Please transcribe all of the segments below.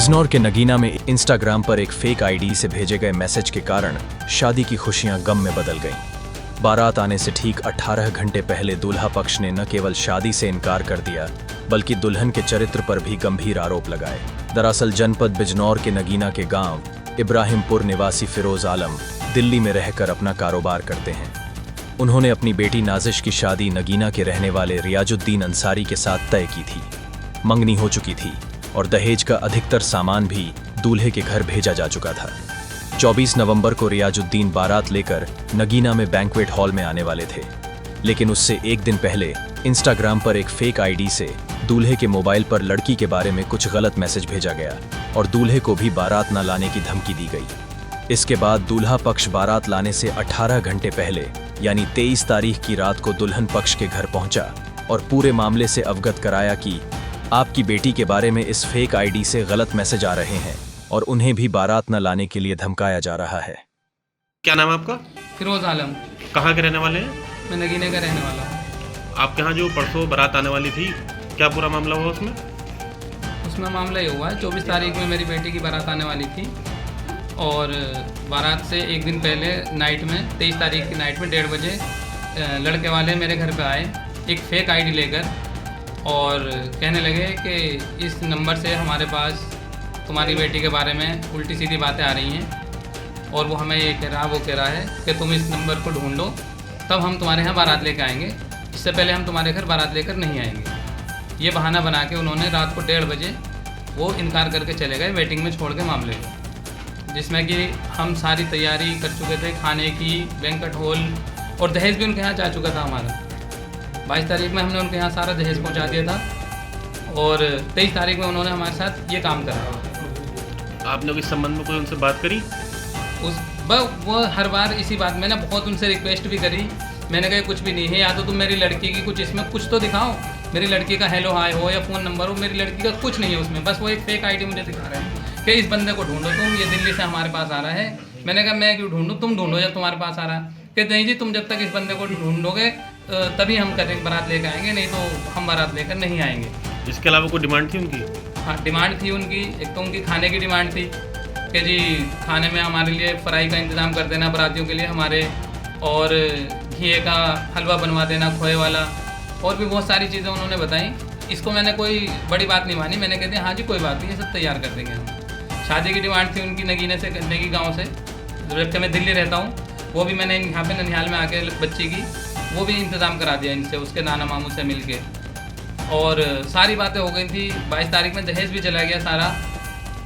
बिजनौर के नगीना में इंस्टाग्राम पर एक फेक आईडी से भेजे गए मैसेज के कारण शादी की खुशियां गम में बदल गईं। बारात आने से ठीक 18 घंटे पहले दूल्हा पक्ष ने न केवल शादी से इनकार कर दिया बल्कि दुल्हन के चरित्र पर भी गंभीर आरोप लगाए। दरअसल जनपद बिजनौर के नगीना के गांव इब्राहिमपुर निवासी फिरोज आलम दिल्ली में रहकर अपना कारोबार करते हैं। उन्होंने अपनी बेटी नाजिश की शादी नगीना के रहने वाले रियाजुद्दीन अंसारी के साथ तय की थी। मंगनी हो चुकी थी और दहेज का अधिकतर सामान भी दूल्हे के घर भेजा जा चुका था। 24 नवंबर को रियाजुद्दीन बारात लेकर नगीना में बैंक्वेट हॉल में आने वाले थे, लेकिन उससे एक दिन पहले इंस्टाग्राम पर एक फेक आईडी से दूल्हे के मोबाइल पर लड़की के बारे में कुछ गलत मैसेज भेजा गया और दूल्हे को भी बारात न लाने की धमकी दी गई। इसके बाद दूल्हा पक्ष बारात लाने से 18 घंटे पहले यानी 23 तारीख की रात को दुल्हन पक्ष के घर पहुंचा और पूरे मामले से अवगत कराया कि आपकी बेटी के बारे में इस फेक आईडी से गलत मैसेज आ रहे हैं और उन्हें भी बारात न लाने के लिए धमकाया जा रहा है। क्या नाम है आपका? फिरोज आलम। कहाँ के रहने वाले हैं? मैं नगीने का रहने वाला हूँ। आपके यहाँ जो परसों बारात आने वाली थी, क्या पूरा मामला हुआ उसमें? उसमें मामला ये हुआ है, 24 तारीख में मेरी बेटी की बारात आने वाली थी और बारात से एक दिन पहले नाइट में 23 तारीख की नाइट में 1:30 बजे लड़के वाले मेरे घर पे आए एक फेक आईडी लेकर और कहने लगे कि इस नंबर से हमारे पास तुम्हारी बेटी के बारे में उल्टी सीधी बातें आ रही हैं और वो हमें ये कह रहा वो कह रहा है कि तुम इस नंबर को ढूंढो तब हम तुम्हारे यहाँ बारात लेकर आएंगे, इससे पहले हम तुम्हारे घर बारात लेकर नहीं आएंगे। ये बहाना बना के उन्होंने रात को 1:30 बजे वो इनकार करके चले गए वेटिंग में छोड़ के मामले को, जिसमें कि हम सारी तैयारी कर चुके थे खाने की, बैंक्वेट हॉल और दहेज भी उनके यहाँ जा चुका था हमारा। 22 तारीख में हमने उनके यहाँ सारा दहेज पहुँचा दिया था और 23 तारीख में उन्होंने हमारे साथ ये काम करा। आपने इस संबंध में कोई उनसे बात करी? वो हर बार इसी बात में ना बहुत उनसे रिक्वेस्ट भी करी। मैंने कहा कुछ भी नहीं है, या तो तुम मेरी लड़की की कुछ इसमें कुछ तो दिखाओ, मेरी लड़की का हेलो हाय हो या फ़ोन नंबर हो, मेरी लड़की का कुछ नहीं है उसमें, बस वो एक फेक आईडी मुझे दिखा रहे हैं कि इस बंदे को ढूंढो तुम, ये दिल्ली से हमारे पास आ रहा है। मैंने कहा मैं क्यों ढूंढूं, तुम ढूंढो जब तुम्हारे पास आ रहा है। कि नहीं जी, तुम जब तक इस बंदे को ढूंढोगे तभी हम करेंगे बारात लेकर आएंगे, नहीं तो हम बारात लेकर नहीं आएंगे। इसके अलावा कोई डिमांड थी उनकी? हाँ, डिमांड थी उनकी। एक तो उनकी खाने की डिमांड थी कि जी खाने में हमारे लिए फ्राई का इंतज़ाम कर देना बारातियों के लिए हमारे, और घी का हलवा बनवा देना खोए वाला, और भी बहुत सारी चीज़ें उन्होंने बताई। इसको मैंने कोई बड़ी बात नहीं मानी, मैंने कह दिया हाँ जी कोई बात नहीं, ये सब तैयार कर देंगे हम। शादी की डिमांड थी उनकी नगीने से, नगी गाँव से, जबकि मैं दिल्ली रहता हूँ, वो भी मैंने यहाँ पे ननिहाल में आके बच्ची की वो भी इंतज़ाम करा दिया इनसे, उसके नाना मामू से मिल के, और सारी बातें हो गई थी। 22 तारीख में दहेज भी चला गया सारा,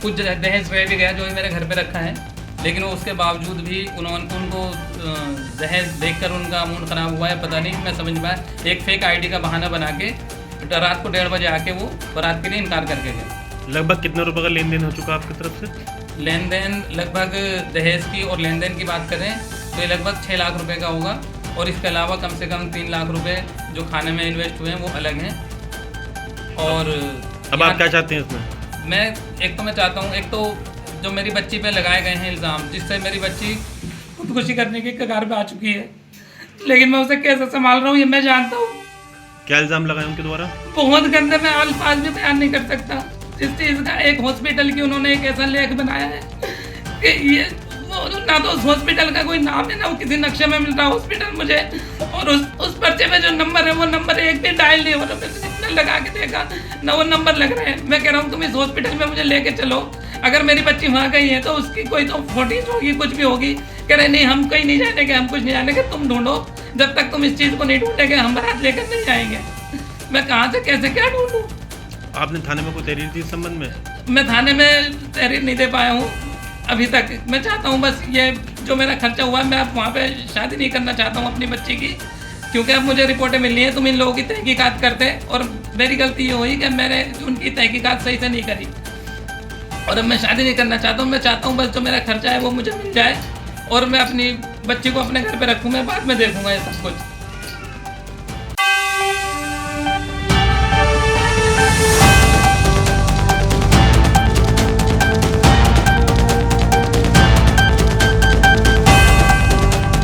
कुछ दहेज रह भी गया जो मेरे घर पे रखा है, लेकिन वो उसके बावजूद भी उनको दहेज देखकर उनका मूड ख़राब हुआ है, पता नहीं मैं समझ पाया। एक फेक आईडी का बहाना बना के रात को 1:30 बजे आके वो बारात के लिए इनकार करके गए। लगभग कितने रुपए का लेन देन हो चुका आपकी तरफ से? लेन देन लगभग दहेज की और लेन देन की बात करें तो ये लगभग 6 लाख रुपए का होगा, और इसके अलावा कम से कम 3 लाख रुपए जो खाने में इन्वेस्ट हुए हैं वो अलग हैं। और अब आप क्या चाहते हैं इसमें? मैं चाहता हूँ, एक तो जो मेरी बच्ची पे लगाए गए हैं इल्ज़ाम, जिससे मेरी बच्ची खुदकुशी करने की कगार पे आ चुकी है, लेकिन मैं उसे कैसे संभाल रहा हूँ ये मैं जानता हूँ। क्या इल्ज़ाम लगाए उनके द्वारा? बहुत गंदे, मैं अल्फाज भी बयान नहीं कर सकता। इस चीज़ का एक हॉस्पिटल की उन्होंने एक ऐसा लेख बनाया है कि ये ना तो उस हॉस्पिटल का कोई नाम है ना वो किसी नक्शे में मिल रहा हॉस्पिटल मुझे, और उस पर्चे में जो नंबर है वो नंबर एक भी डायल नहीं हो रहा। मैंने जितना लगा के देखा ना वो नंबर लग रहे हैं। मैं कह रहा हूँ तुम इस हॉस्पिटल में मुझे लेके चलो, अगर मेरी बच्ची वहाँ गई है तो उसकी कोई तो फोटेज होगी, कुछ भी होगी। कह रहे नहीं हम कहीं नहीं जाने के, हम कुछ नहीं जाने के, तुम ढूंढो, जब तक तुम इस चीज़ को नहीं ढूंढेंगे हम बारात लेकर नहीं आएंगे। मैं कहाँ से कैसे क्या ढूंढूँ? आपने थाने में कोई तहरीर दी इस संबंध में? मैं थाने में तहरीर नहीं दे पाया हूँ अभी तक। मैं चाहता हूँ बस ये जो मेरा खर्चा हुआ है, मैं अब वहाँ पे शादी नहीं करना चाहता हूँ अपनी बच्ची की, क्योंकि अब मुझे रिपोर्टें मिल रही हैं तुम इन लोगों की तहकीकात करते, और मेरी गलती ये हुई कि मैंने उनकी तहकीकात सही से नहीं करी, और अब मैं शादी नहीं करना चाहता हूँ। मैं चाहता हूँ बस जो मेरा खर्चा है वो मुझे मिल जाए और मैं अपनी बच्ची को अपने घर पर रखूँ, मैं बाद में देखूँगा ये सब कुछ।